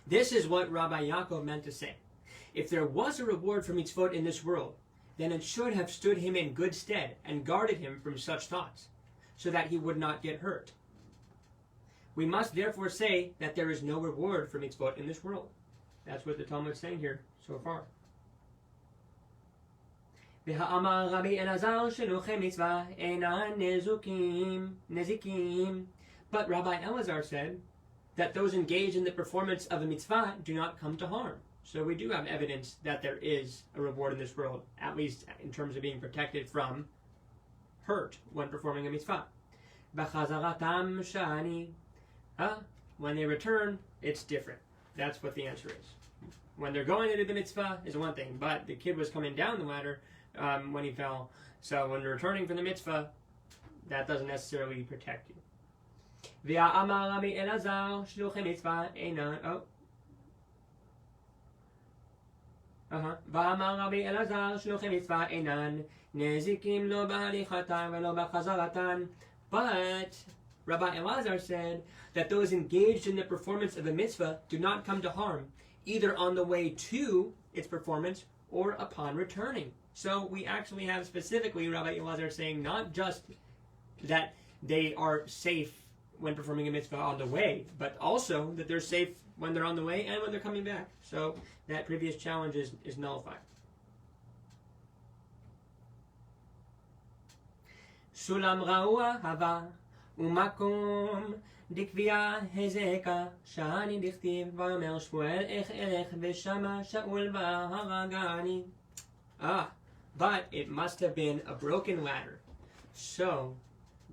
This is what Rabbi Yaakov meant to say. If there was a reward for mitzvot in this world, then it should have stood him in good stead and guarded him from such thoughts, so that he would not get hurt. We must therefore say that there is no reward for mitzvot in this world. That's what the Talmud is saying here so far. והאמר רבי אלעזר שלוחי מצווה אינן נזיקים. But Rabbi Elazar said that those engaged in the performance of a mitzvah do not come to harm. So we do have evidence that there is a reward in this world, at least in terms of being protected from hurt when performing a mitzvah. בחזרתם שאני. When they return, it's different. That's what the answer is. When they're going to do the mitzvah is one thing, but the kid was coming down the ladder when he fell. So when they're returning from the mitzvah, that doesn't necessarily protect you. והאמר רבי אלעזר שלוחי מצווה אינן. ואמר רבי אלעזר שלוחי מצווה אינן נזיקים לא בהליכתן ולא בחזרתן. But Rabbi Elazar said that those engaged in the performance of a mitzvah do not come to harm, either on the way to its performance or upon returning. So we actually have specifically Rabbi Elazar saying not just that they are safe when performing a mitzvah on the way, but also that they're safe when they're on the way and when they're coming back. So that previous challenge is nullified. Sulam ra'ua hava ומקום דקביעה הזקה שאני דכתיב ואומר שמואל איך אלך ושמה שאול והרגני. But it must have been a broken ladder. So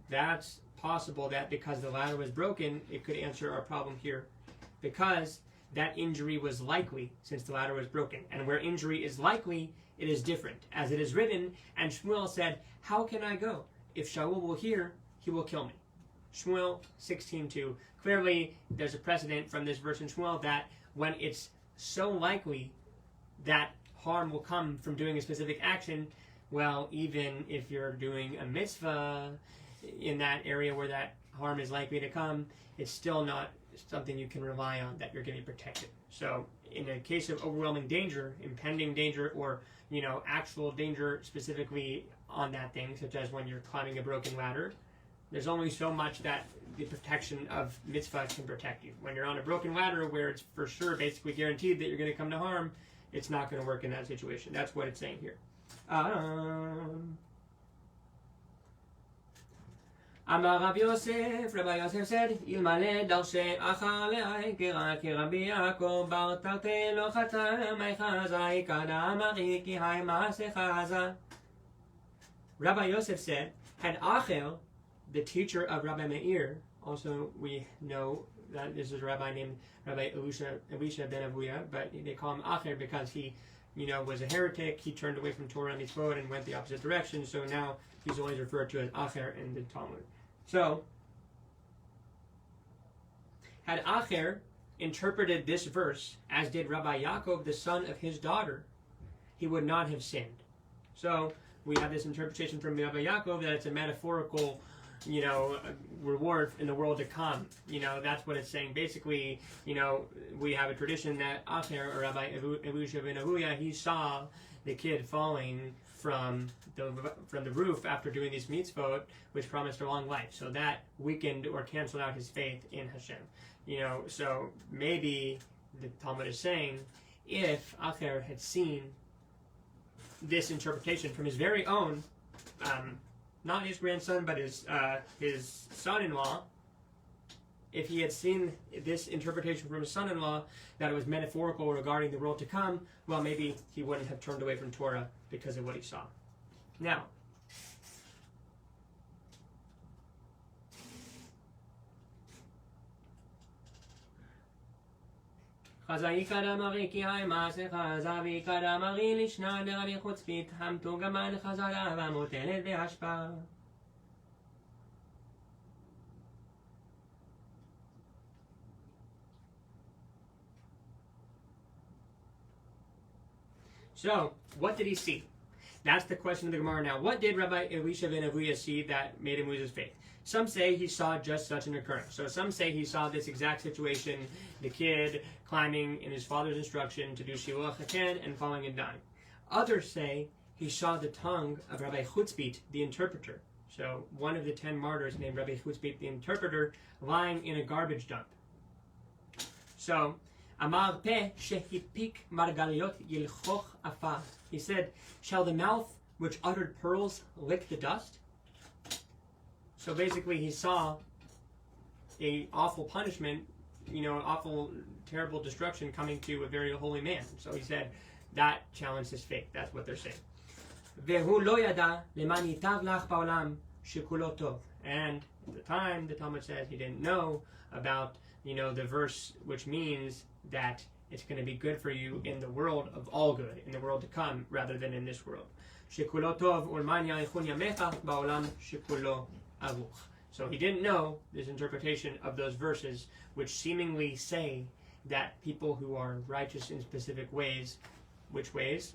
that's possible that because the ladder was broken, it could answer our problem here. Because that injury was likely since the ladder was broken. And where injury is likely, it is different. As it is written, and Shmuel said, how can I go? If Shaul will hear, he will kill me. Shmuel 16:2. Clearly, there's a precedent from this verse in Shmuel that when it's so likely that harm will come from doing a specific action, well, even if you're doing a mitzvah in that area where that harm is likely to come, it's still not something you can rely on that you're going to be protected. So, in a case of overwhelming danger, impending danger, or actual danger specifically on that thing, such as when you're climbing a broken ladder, there's only so much that the protection of mitzvah can protect you. When you're on a broken ladder where it's for sure basically guaranteed that you're going to come to harm, it's not going to work in that situation. That's what it's saying here. Amar Rabbi Yosef, Rabbi Yosef said, Ilmale darshe achar le'ai kira ki Rabbi Yaakov bar tarte lo chata meichaza ikada amari ki hai maasechaza. Rabbi Yosef said, had Acher, the teacher of Rabbi Meir, also we know that this is a rabbi named Rabbi Elisha ben Avuya, but they call him Acher because he, was a heretic. He turned away from Torah and mitzvot and went the opposite direction. So now he's always referred to as Acher in the Talmud. So, had Acher interpreted this verse as did Rabbi Yaakov, the son of his daughter, he would not have sinned. So we have this interpretation from Rabbi Yaakov that it's a metaphorical reward in the world to come. That's what it's saying. Basically, we have a tradition that Acher, or Rabbi Elisha ben Avuya, he saw the kid falling from the roof after doing these mitzvot, which promised a long life. So that weakened or canceled out his faith in Hashem. So maybe the Talmud is saying, if Acher had seen this interpretation from his very own not his grandson, but his son-in-law, if he had seen this interpretation from his son-in-law, that it was metaphorical regarding the world to come, well, maybe he wouldn't have turned away from Torah because of what he saw. Now, חזאי קדמרי כי הימאסך זבי קדמרי לשנה דרבי חוצפית המתו גמן חזרה והמוטלת בהשפעה. So, what did he see? That's the question of the Gemara now. What did Rabbi Elisha ben Avuya see that made him lose his faith? Some say he saw just such an occurrence. So some say he saw this exact situation, the kid climbing in his father's instruction to do Shiluach HaKen and falling and dying. Others say he saw the tongue of Rabbi Chutzpit, the interpreter. So one of the 10 martyrs named Rabbi Chutzpit, the interpreter, lying in a garbage dump. So, Amar peh shehipik margaliot yilchoch afar. He said, shall the mouth which uttered pearls lick the dust? So basically he saw a awful punishment, awful, terrible destruction coming to a very holy man. So he said that challenged his faith. That's what they're saying. Vehu lo yada leman yitav lach ba'olam shekulo tov. And at the time, the Talmud says he didn't know about, the verse which means that it's going to be good for you in the world of all good, in the world to come, rather than in this world. Shekulo tov ulman yaichun yamecha ba'olam shekulo avuch. So he didn't know this interpretation of those verses, which seemingly say that people who are righteous in specific ways, which ways?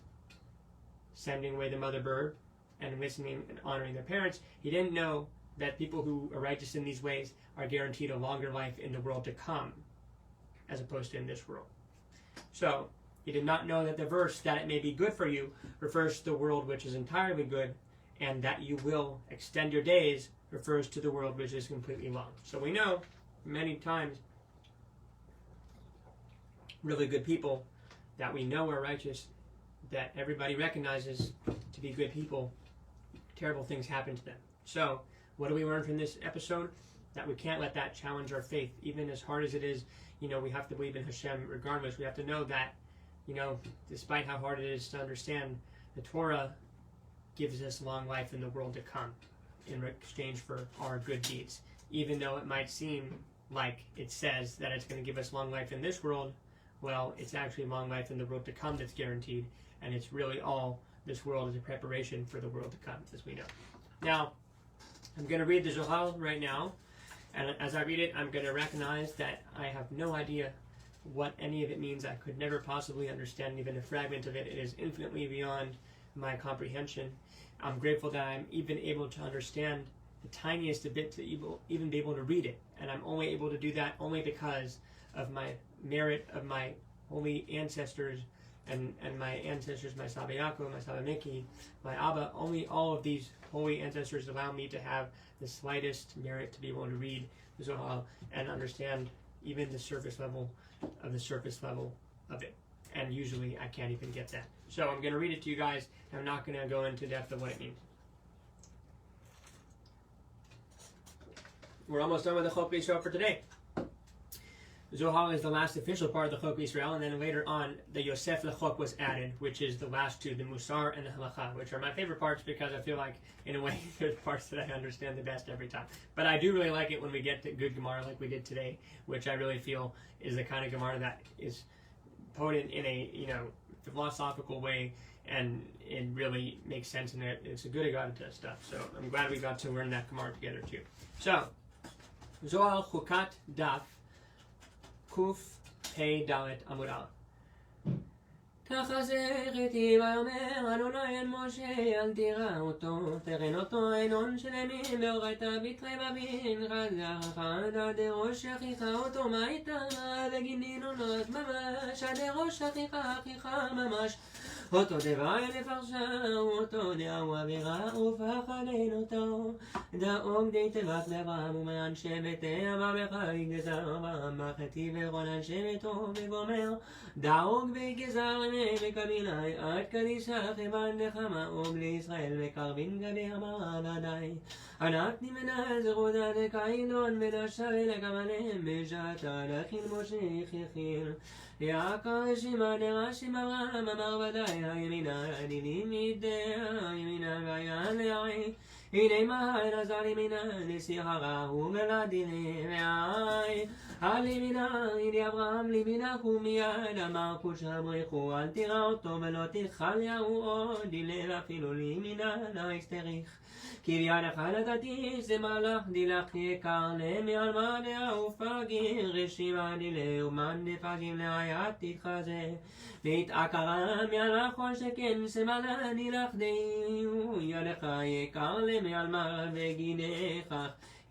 Sending away the mother bird and listening and honoring their parents. He didn't know that people who are righteous in these ways are guaranteed a longer life in the world to come, as opposed to in this world. So he did not know that the verse that it may be good for you refers to the world which is entirely good, and that you will extend your days refers to the world which is completely long. So we know many times really good people that we know are righteous, that everybody recognizes to be good people, terrible things happen to them. So what do we learn from this episode? That we can't let that challenge our faith, even as hard as it is. We have to believe in Hashem regardless. We have to know that, despite how hard it is to understand, the Torah gives us long life in the world to come in exchange for our good deeds. Even though it might seem like it says that it's going to give us long life in this world, well, it's actually long life in the world to come that's guaranteed, and it's really all this world is a preparation for the world to come, as we know. Now, I'm going to read the Zohar right now, and as I read it, I'm going to recognize that I have no idea what any of it means. I could never possibly understand even a fragment of it. It is infinitely beyond my comprehension. I'm grateful that I'm even able to understand the tiniest bit to even be able to read it, and I'm only able to do that only because of my merit of my holy ancestors and my ancestors, my Saba Yaakov, my Saba Miki, my Abba. Only all of these holy ancestors allow me to have the slightest merit to be able to read the Zohar and understand even the surface level of it. And usually I can't even get that. So I'm going to read it to you guys. I'm not going to go into depth of what it means. We're almost done with the Chok Le'Israel for today. Zohar is the last official part of the Chok Le'Israel, and then later on the Yosef L'Chok was added, which is the last two, the Musar and the Halacha, which are my favorite parts because I feel like, in a way, they're the parts that I understand the best every time. But I do really like it when we get to good Gemara like we did today, which I really feel is the kind of Gemara that is potent in a philosophical way, and it really makes sense, and it's a good Haggadah stuff. So I'm glad we got to learn that Gemara together too. So Zohar Chukat Daf Kuf Pei Dalet Amud Aleph. תחזק איתי ויאמר אדוני אל משה אל תירא אותו תרן אותו עינון שלמים באורייתא בתרי בבין חזרך עד ראש אחיך אותו מה איתה וגינינו ממש עד ראש אחיך ממש אותו דבר לפרשה אותו דאו עבירה ופחדן אותו דאוג די תיבת לרם ומאנשי ביתי אמרך יגזר אברהם בחתי וכל אנשי ביתו וגומר דאוג ויגזר וקבילי עד קדישה חבן נחמה אום לישראל וקרבין גבי המרן עדי ענת נמנה זרודה דקאילון ונשה ולקבלם בשעתה לכין משה יחיל יעקב רשימה נרשים אברהם אמר ודאי הימינה הדינים מידע הימינה והיה לעי הנה מהל עזר ימינה נסיך הרע ומלדיני ועי על ימינה הנה אברהם לימינה ומיד אמר קודשה בריחו אל תראה אותו ולא תאכל יהו עוד דילל אפילו לימינה לא יסתריך כי ביד אחד נתתי זה מלאך דילך יקר למעל מה דאו פגיר רשימה דילה ומן דפגים לעיית תתחזה להתעקרה מעל כל שכן סמלה דילך דיו ידך יקר למעל מה וגינך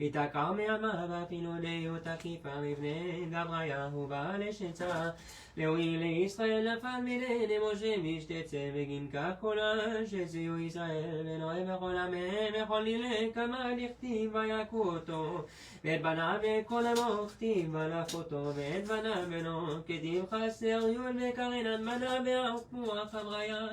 התעקר מעל מה ואפילו דיו תקיפה מבני גבריהו בעל שצה לאוי לישראל נפל מידי משה משתצא בגין כך קולה שציו ישראל ונועה בכל עמם בכל לילה כמה דכתיב ויכו אותו ואת בניו וכל עמו כתיב ולף אותו ואת בניו בנו כתיב חסר יול וקרנן בניו והרפוח חבריה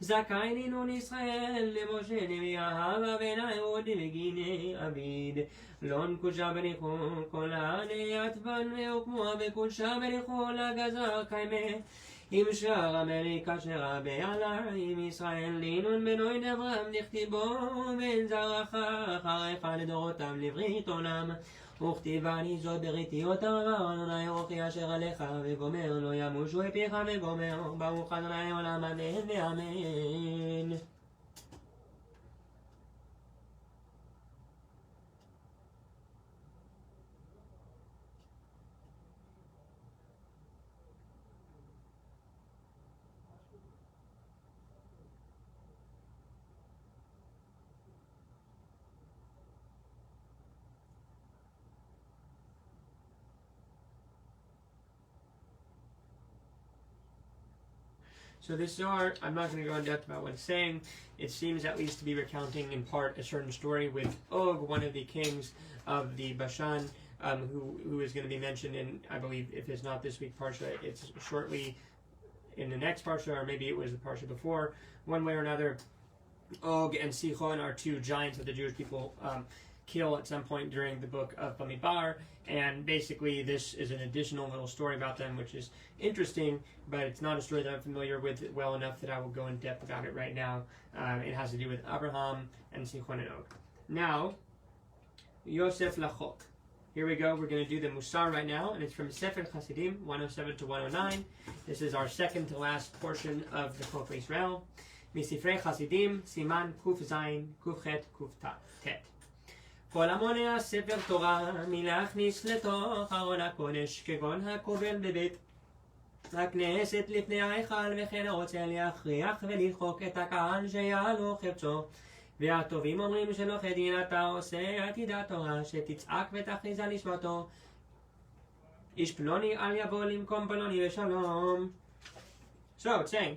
זכאי נינון ישראל למשה נביא אהבה ונעוד בגיני אביד לון קודשה בריחו כל העליית בן והוקמו בקודשה בריחו לגזר קיימה עם שער המלך אשר הבעלה עם ישראל לינון בנוי דברם נכתיבו בן זרעך אחריך לדורותם לברית עולם וכתיבני זאת בריתי אותה אדוני רוחי אשר עליך וגומר לא ימושו אפיך וגומר ברוך אדוני עולם אמן ואמן. So this Zohar, I'm not going to go in depth about what it's saying. It seems at least to be recounting in part a certain story with Og, one of the kings of the Bashan, who is going to be mentioned in, I believe, if it's not this week Parsha, it's shortly in the next Parsha, or maybe it was the Parsha before. One way or another, Og and Sichon are two giants that the Jewish people kill at some point during the book of Bamidbar, and basically this is an additional little story about them, which is interesting, but it's not a story that I'm familiar with well enough that I will go in depth about it right now. It has to do with Abraham and Sichon and Og. Now, Yosef Lachok. Here we go, we're going to do the Musar right now, and it's from Sefer Chasidim, 107 to 109. This is our second to last portion of the Chok Le'Israel. Misifrei Chasidim, Siman Kuf Zayin, Kuf Chet, Kuf Tet. כל המונע ספר תורה מלהכניס לתוך ארון הקודש כגון הכובל בבית הכנסת לפני ההיכל וכן רוצה להכריח ולדחוק את הקהל שיעלו חפצו והטובים אומרים שלא כדין אתה עושה עתידת תורה שתצעק ותכריז על נשמתו איש פלוני אל יבוא למקום פלוני ושלום. So it's saying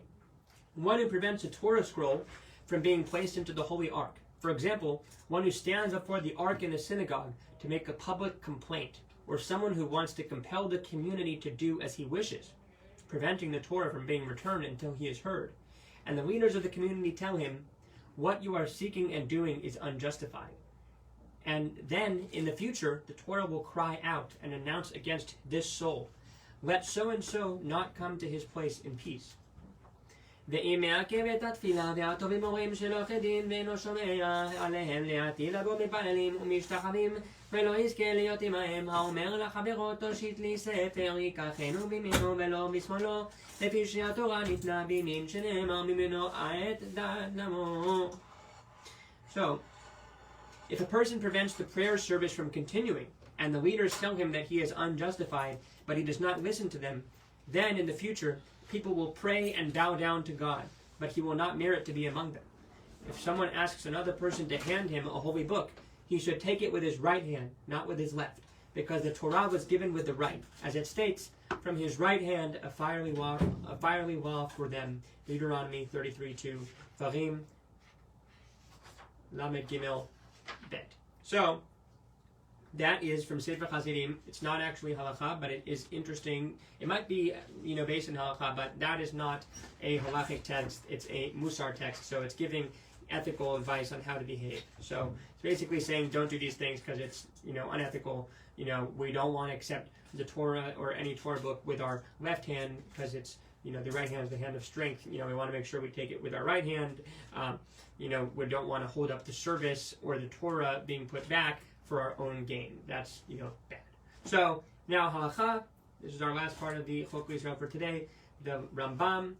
one who prevents a Torah scroll from being placed into the holy ark. For example, one who stands before the ark in a synagogue to make a public complaint, or someone who wants to compel the community to do as he wishes, preventing the Torah from being returned until he is heard. And the leaders of the community tell him, what you are seeking and doing is unjustified. And then, in the future, the Torah will cry out and announce against this soul, let so-and-so not come to his place in peace. ואם מעכב את התפילה והטובים אומרים שלא כדין ואינו שומע עליהם להטיל לבוא מפללים ומשתחווים ולא יזכה להיות עמהם האומר לחברו תושיט לי ספר ייקחנו בימינו ולא בשמאלו לפי שהתורה ניתנה בימין שנאמר ממנו עת דת דמו. So, if a person prevents the prayer service from continuing and the leaders tell him that he is unjustified but he does not listen to them, then in the future people will pray and bow down to God, but he will not merit to be among them. If someone asks another person to hand him a holy book, he should take it with his right hand, not with his left, because the Torah was given with the right. As it states, from his right hand a fiery wall for them. Deuteronomy 33:2. Varim Lamed Gimel Bet. So, that is from Sefer Chassidim. It's not actually halakha, but it is interesting. It might be, based in halakha, but that is not a halachic text. It's a musar text, so it's giving ethical advice on how to behave. So it's basically saying don't do these things because it's, unethical. We don't want to accept the Torah or any Torah book with our left hand because it's, the right hand is the hand of strength. We want to make sure we take it with our right hand. We don't want to hold up the service or the Torah being put back for our own gain. That's, bad. So now halakha, this is our last part of the Chok Le'Israel for today. The Rambam,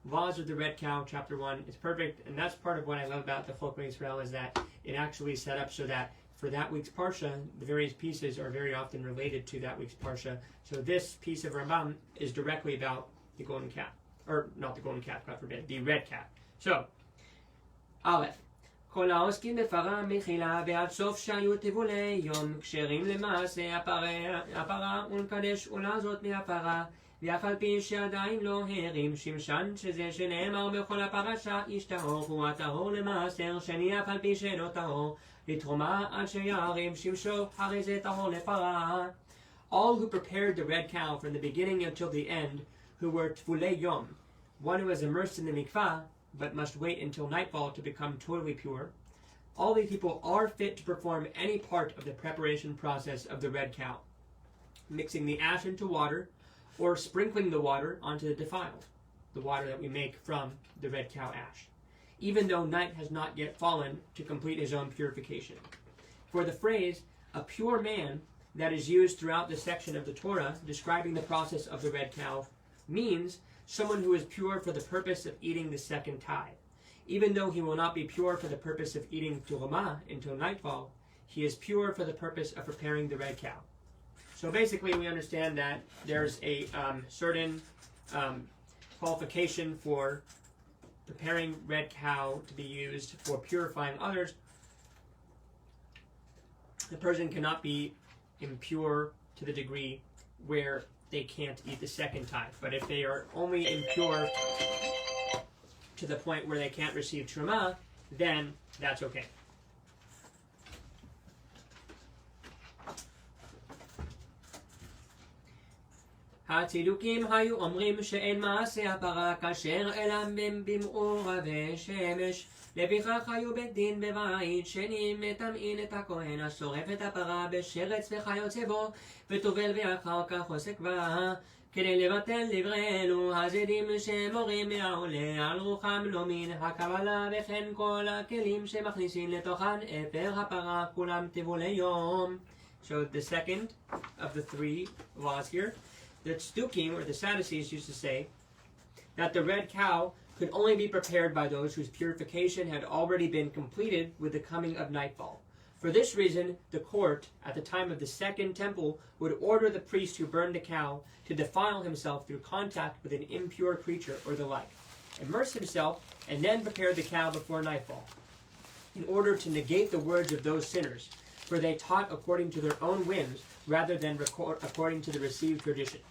Laws of the Red Cow, chapter 1, is perfect. And that's part of what I love about the Chok Le'Israel is that it actually set up so that for that week's Parsha, the various pieces are very often related to that week's Parsha. So this piece of Rambam is directly about the golden calf. Or not the golden calf, God forbid, the red calf. So, Aleph. כל העוסקים בפרה מחילה ועד סוף שהיו טבולי יום כשרים למעשה הפרה ולקדש עולה זאת מהפרה ואף על פי שעדיין לא הרים שמשן שזה שנאמר בכל הפרשה איש טהור הוא הטהור למעשר שני אף על פי שאינו טהור לתרומה עד שירים שמשו הרי זה טהור לפרה. All who prepared the red cow from the beginning until the end, who were tvulei yom, one who was immersed in the mikvah but must wait until nightfall to become totally pure. All these people are fit to perform any part of the preparation process of the red cow, mixing the ash into water or sprinkling the water onto the defiled, the water that we make from the red cow ash, even though night has not yet fallen to complete his own purification. For the phrase, a pure man, that is used throughout the section of the Torah describing the process of the red cow, means someone who is pure for the purpose of eating the second tithe. Even though he will not be pure for the purpose of eating turma until nightfall, he is pure for the purpose of preparing the red cow. So basically we understand that there's a certain qualification for preparing red cow to be used for purifying others. The person cannot be impure to the degree where they can't eat the second tithe. But if they are only impure to the point where they can't receive truma, then that's okay. הצידוקים היו אומרים שאין מעשה הפרה כשר אלא במעורבי שמש. לפיכך היו בית דין בבית שני מטמאין את הכהן השורף את הפרה בשרץ וכיוצא בו וטובל ואחר כך עוסק בה כדי לבטל דברי אלו הזדים שמורים מהעולה על רוחם לא מן הקבלה וכן כל הכלים שמכניסים לתוכן אפר הפרה כולם טבולי יום. So the second of the three laws here, the Tzdukim or the Sadducees used to say that the red cow could only be prepared by those whose purification had already been completed with the coming of nightfall. For this reason, the court, at the time of the second temple, would order the priest who burned the cow to defile himself through contact with an impure creature or the like, immerse himself, and then prepare the cow before nightfall, in order to negate the words of those sinners, for they taught according to their own whims rather than according to the received tradition.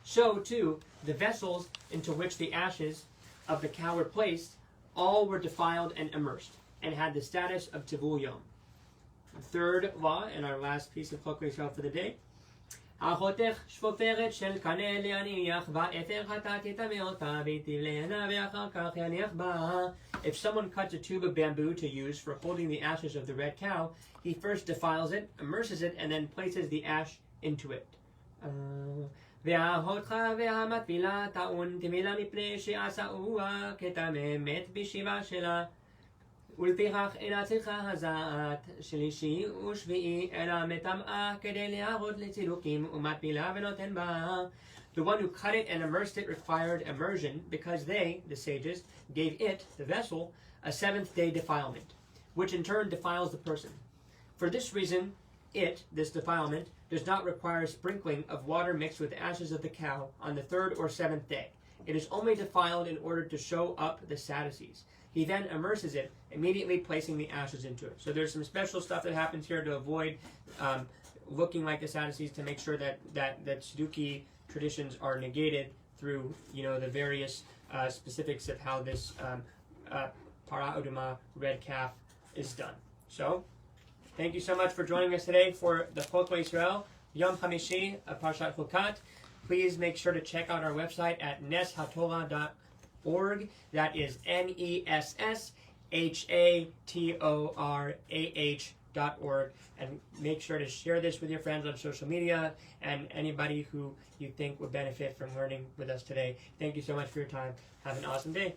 So, too, the vessels into which the ashes of the cow were placed, all were defiled and immersed, and had the status of tivul yom. The third law, and our last piece of Chok Le'Israel for the day. החותך שפופרת של קנה להניח בה אפר חטאת יטמא אותה ויטילנה ואחר כך יניח בה. If someone cuts a tube of bamboo to use for holding the ashes of the red cow, he first defiles it, immerses it, and then places the ash into it. וההותך והמטבילה טעון טבילה מפני שעשאוה כטמא מת בשבעה שלה ולפיכך אינה צריכה הזעת שלישי ושביעי אלא מטמאה כדי להראות לצידוקים ומטבילה ונותן בה. The one who cut it and immersed it required immersion because they, the sages, gave it, the vessel, a seventh-day defilement, which in turn defiles the person. For this reason, it, this defilement, does not require sprinkling of water mixed with ashes of the cow on the third or seventh day. It is only defiled in order to show up the Sadducees. He then immerses it, immediately placing the ashes into it. So there's some special stuff that happens here to avoid looking like the Sadducees, to make sure that Tzduki traditions are negated through, the various specifics of how this para uduma, red calf, is done. So Thank you so much for joining us today for the Chok Le'Israel Yom Hamishi Parashat CHUKAT. Please make sure to check out our website at neshatorah.org. That is NESSHATORAH.org. And make sure to share this with your friends on social media and anybody who you think would benefit from learning with us today. Thank you so much for your time. Have an awesome day.